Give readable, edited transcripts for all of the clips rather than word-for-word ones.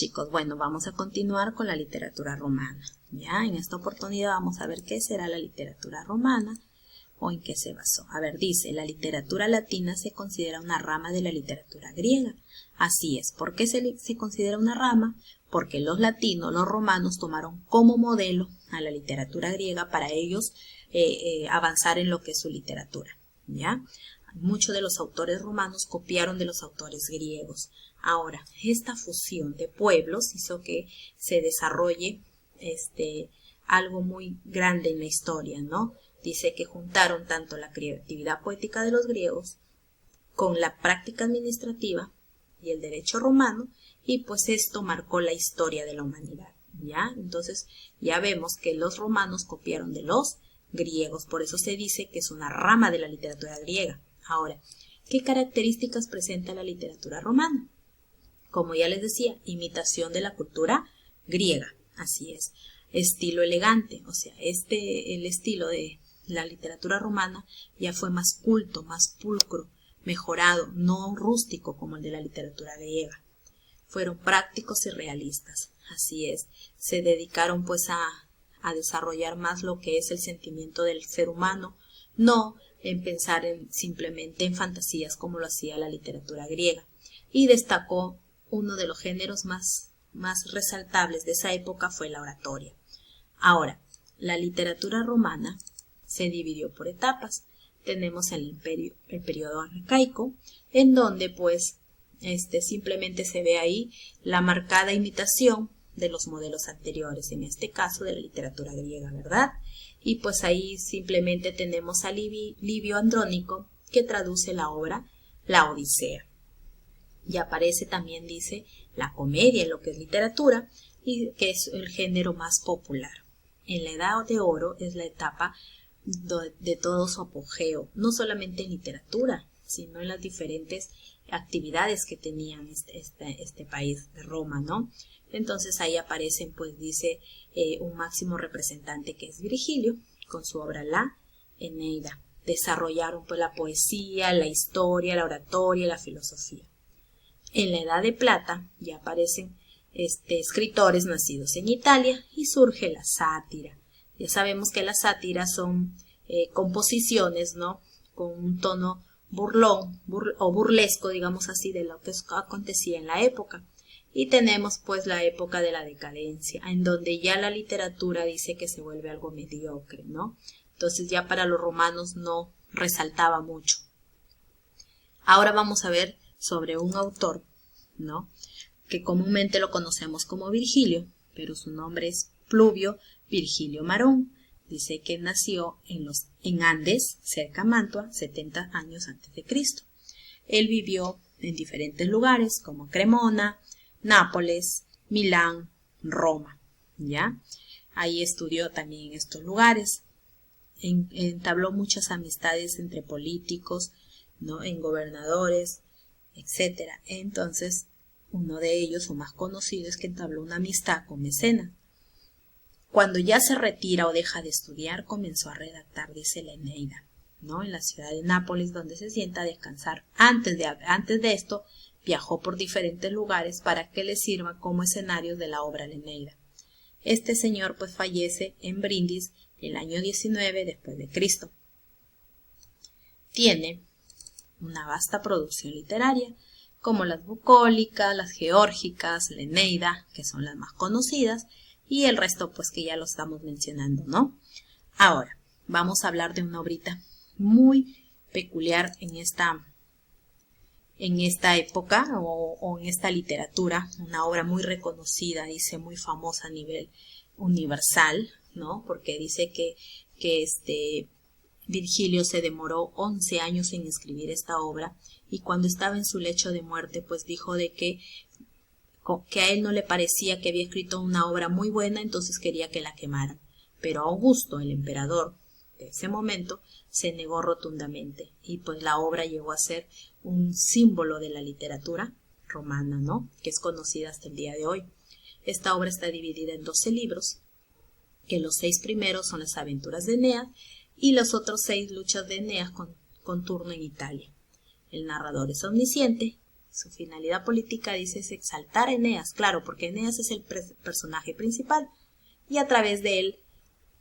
chicos, bueno, vamos a continuar con la literatura romana. Ya, en esta oportunidad vamos a ver qué será la literatura romana o en qué se basó. A ver, dice, la literatura latina se considera una rama de la literatura griega. Así es, ¿por qué se considera una rama? Porque los latinos, los romanos, tomaron como modelo a la literatura griega para ellos avanzar en lo que es su literatura. ¿Ya? Muchos de los autores romanos copiaron de los autores griegos. Ahora, esta fusión de pueblos hizo que se desarrolle algo muy grande en la historia, ¿no? Dice que juntaron tanto la creatividad poética de los griegos con la práctica administrativa y el derecho romano, y pues esto marcó la historia de la humanidad, ¿ya? Entonces ya vemos que los romanos copiaron de los griegos, por eso se dice que es una rama de la literatura griega. Ahora, ¿qué características presenta la literatura romana? Como ya les decía, imitación de la cultura griega, así es. Estilo elegante, o sea, el estilo de la literatura romana ya fue más culto, más pulcro, mejorado, no rústico como el de la literatura griega. Fueron prácticos y realistas, así es. Se dedicaron pues a desarrollar más lo que es el sentimiento del ser humano, no en pensar simplemente en fantasías como lo hacía la literatura griega. Y destacó uno de los géneros más resaltables de esa época fue la oratoria. Ahora, la literatura romana se dividió por etapas. Tenemos el periodo arcaico, en donde pues simplemente se ve ahí la marcada imitación de los modelos anteriores, en este caso de la literatura griega, ¿verdad? Y pues ahí simplemente tenemos a Livio Andrónico, que traduce la obra La Odisea. Y aparece también, dice, la comedia en lo que es literatura, y que es el género más popular. En la Edad de Oro es la etapa de todo su apogeo, no solamente en literatura, sino en las diferentes actividades que tenían este país de Roma, ¿no? Entonces ahí aparecen, pues dice, un máximo representante que es Virgilio, con su obra La Eneida. Desarrollaron pues la poesía, la historia, la oratoria, la filosofía. En la Edad de Plata ya aparecen escritores nacidos en Italia y surge la sátira. Ya sabemos que las sátiras son composiciones, ¿no? Con un tono burlón o burlesco, digamos así, de lo que acontecía en la época. Y tenemos pues la época de la decadencia, en donde ya la literatura dice que se vuelve algo mediocre, ¿no? Entonces ya para los romanos no resaltaba mucho. Ahora vamos a ver sobre un autor, ¿no? Que comúnmente lo conocemos como Virgilio, pero su nombre es Pluvio Virgilio Marón. Dice que nació en Andes, cerca a Mantua, 70 años antes de Cristo. Él vivió en diferentes lugares como Cremona, Nápoles, Milán, Roma, ¿ya? Ahí estudió también en estos lugares. Entabló muchas amistades entre políticos, ¿no? En gobernadores, etcétera. Entonces, uno de ellos, o más conocido, es que entabló una amistad con Mecenas. Cuando ya se retira o deja de estudiar, comenzó a redactar, dice, la Eneida, ¿no? En la ciudad de Nápoles, donde se sienta a descansar. Antes de esto, viajó por diferentes lugares para que le sirva como escenarios de la obra La Eneida. Este señor pues fallece en Brindis el año 19 después de Cristo. Tiene una vasta producción literaria, como las bucólicas, las geórgicas, la Eneida, que son las más conocidas, y el resto pues que ya lo estamos mencionando, ¿no? Ahora, vamos a hablar de una obrita muy peculiar en esta época o en esta literatura, una obra muy reconocida, dice, muy famosa a nivel universal, ¿no? Porque dice que Virgilio se demoró 11 años en escribir esta obra, y cuando estaba en su lecho de muerte, pues dijo de que a él no le parecía que había escrito una obra muy buena, entonces quería que la quemaran. Pero Augusto, el emperador de ese momento, se negó rotundamente, y pues la obra llegó a ser un símbolo de la literatura romana, ¿no? Que es conocida hasta el día de hoy. Esta obra está dividida en 12 libros, que los 6 primeros son las aventuras de Eneas y los otros 6 luchas de Eneas con turno en Italia. El narrador es omnisciente, Su finalidad política, dice, es exaltar a Eneas, claro, porque Eneas es el personaje principal, y a través de él,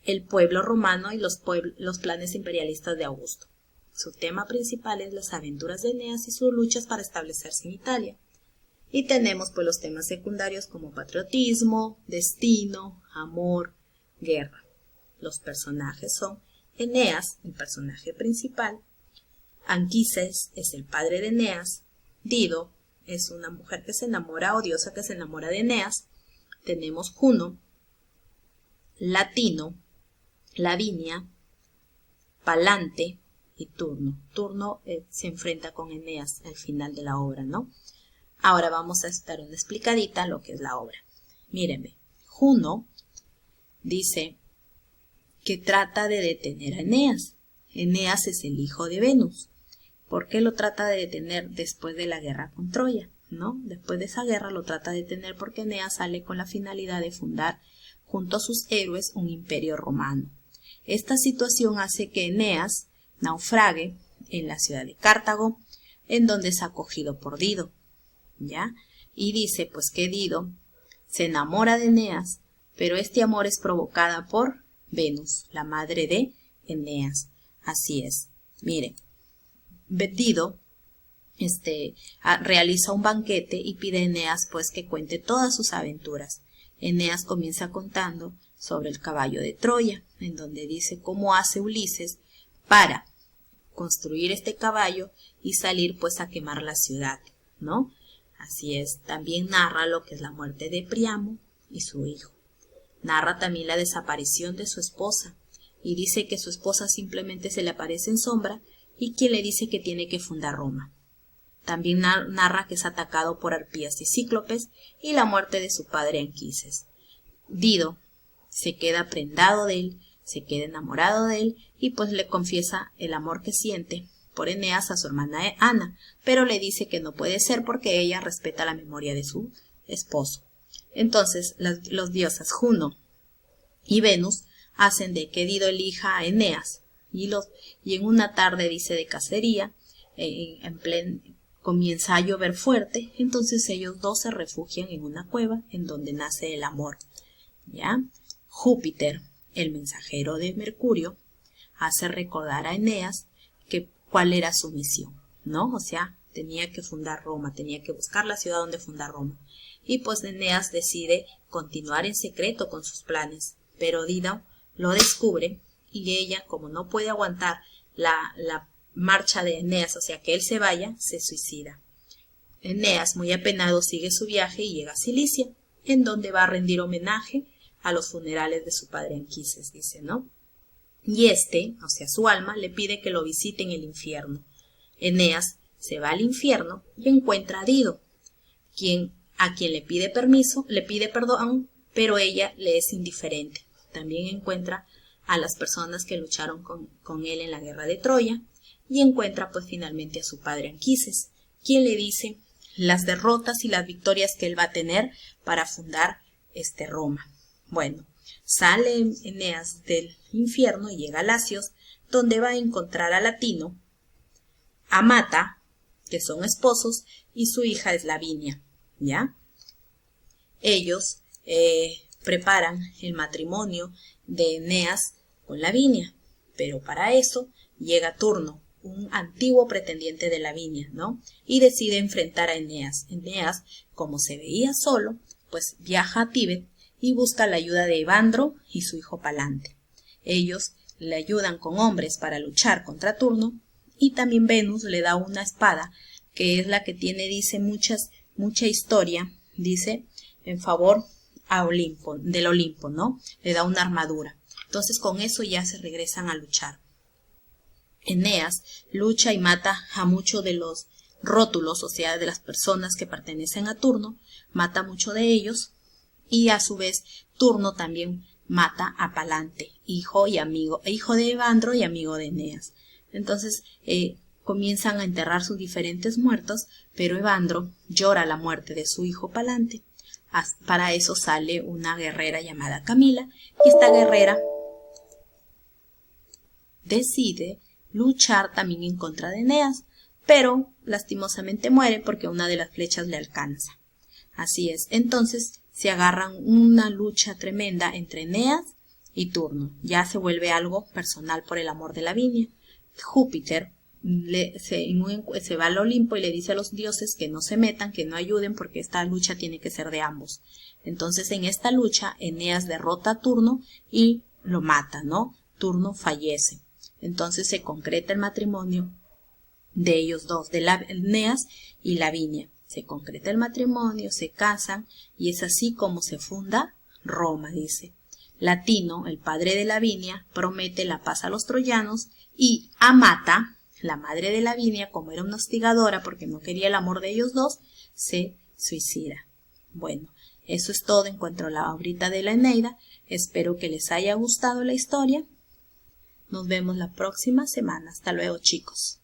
el pueblo romano y los planes imperialistas de Augusto. Su tema principal es las aventuras de Eneas y sus luchas para establecerse en Italia. Y tenemos pues los temas secundarios como patriotismo, destino, amor, guerra. Los personajes son Eneas, el personaje principal, Anquises es el padre de Eneas, Dido es una mujer que se enamora o diosa que se enamora de Eneas, tenemos Juno, Latino, Lavinia, Palante y Turno. Turno se enfrenta con Eneas al final de la obra, ¿no? Ahora vamos a dar una explicadita a lo que es la obra. Mírenme, Juno dice que trata de detener a Eneas. Eneas es el hijo de Venus. ¿Por qué lo trata de detener después de la guerra con Troya? ¿No? Después de esa guerra lo trata de detener porque Eneas sale con la finalidad de fundar junto a sus héroes un imperio romano. Esta situación hace que Eneas naufrague en la ciudad de Cartago, en donde es acogido por Dido, ¿ya? Y dice pues que Dido se enamora de Eneas, pero este amor es provocada por Venus, la madre de Eneas. Así es. Miren, Dido realiza un banquete y pide a Eneas pues que cuente todas sus aventuras. Eneas comienza contando sobre el caballo de Troya, en donde dice cómo hace Ulises para construir este caballo y salir pues a quemar la ciudad, ¿no? Así es. También narra lo que es la muerte de Príamo y su hijo. Narra también la desaparición de su esposa y dice que su esposa simplemente se le aparece en sombra y quien le dice que tiene que fundar Roma. También narra que es atacado por arpías y cíclopes y la muerte de su padre Anquises. Dido se queda prendado de él, se queda enamorado de él y pues le confiesa el amor que siente por Eneas a su hermana Ana, pero le dice que no puede ser porque ella respeta la memoria de su esposo. Entonces los diosas Juno y Venus hacen de que Dido elija a Eneas y en una tarde, dice, de cacería, comienza a llover fuerte, entonces ellos dos se refugian en una cueva en donde nace el amor, ¿ya? Júpiter, el mensajero de Mercurio, hace recordar a Eneas cuál era su misión, ¿no? O sea, tenía que fundar Roma, tenía que buscar la ciudad donde fundar Roma. Y pues Eneas decide continuar en secreto con sus planes, pero Dido lo descubre y ella, como no puede aguantar la marcha de Eneas, o sea, que él se vaya, se suicida. Eneas, muy apenado, sigue su viaje y llega a Cilicia, en donde va a rendir homenaje a los funerales de su padre Anquises, dice, ¿no? Y o sea, su alma, le pide que lo visite en el infierno. Eneas se va al infierno y encuentra a Dido, a quien le pide perdón, pero ella le es indiferente. También encuentra a las personas que lucharon con él en la guerra de Troya y encuentra pues finalmente a su padre Anquises, quien le dice las derrotas y las victorias que él va a tener para fundar Roma. Bueno, sale Eneas del infierno y llega a Lasios, donde va a encontrar a Latino, a Mata, que son esposos, y su hija es Lavinia, ¿ya? Ellos preparan el matrimonio de Eneas con Lavinia, pero para eso llega Turno, un antiguo pretendiente de Lavinia, ¿no? Y decide enfrentar a Eneas. Eneas, como se veía solo, pues viaja a Tíbet y busca la ayuda de Evandro y su hijo Palante. Ellos le ayudan con hombres para luchar contra Turno y también Venus le da una espada que es la que tiene, dice, mucha historia, dice, en favor del Olimpo, ¿no? Le da una armadura. Entonces con eso ya se regresan a luchar. Eneas lucha y mata a muchos de los rótulos, o sea, de las personas que pertenecen a Turno, mata a muchos de ellos y a su vez Turno también mata a Palante, hijo de Evandro y amigo de Eneas. Entonces comienzan a enterrar sus diferentes muertos, pero Evandro llora la muerte de su hijo Palante. Para eso sale una guerrera llamada Camila y esta guerrera decide luchar también en contra de Eneas, pero lastimosamente muere porque una de las flechas le alcanza. Así es, entonces se agarran una lucha tremenda entre Eneas y Turno. Ya se vuelve algo personal por el amor de Lavinia. Júpiter se va al Olimpo y le dice a los dioses que no se metan, que no ayuden, porque esta lucha tiene que ser de ambos. Entonces en esta lucha Eneas derrota a Turno y lo mata, ¿no? Turno fallece. Entonces se concreta el matrimonio de ellos dos, de Eneas y Lavinia. Se concreta el matrimonio, se casan y es así como se funda Roma, dice. Latino, el padre de Lavinia, promete la paz a los troyanos y Amata, la madre de Lavinia, como era una hostigadora porque no quería el amor de ellos dos, se suicida. Bueno, eso es todo en cuanto a la obrita de la Eneida. Espero que les haya gustado la historia. Nos vemos la próxima semana. Hasta luego, chicos.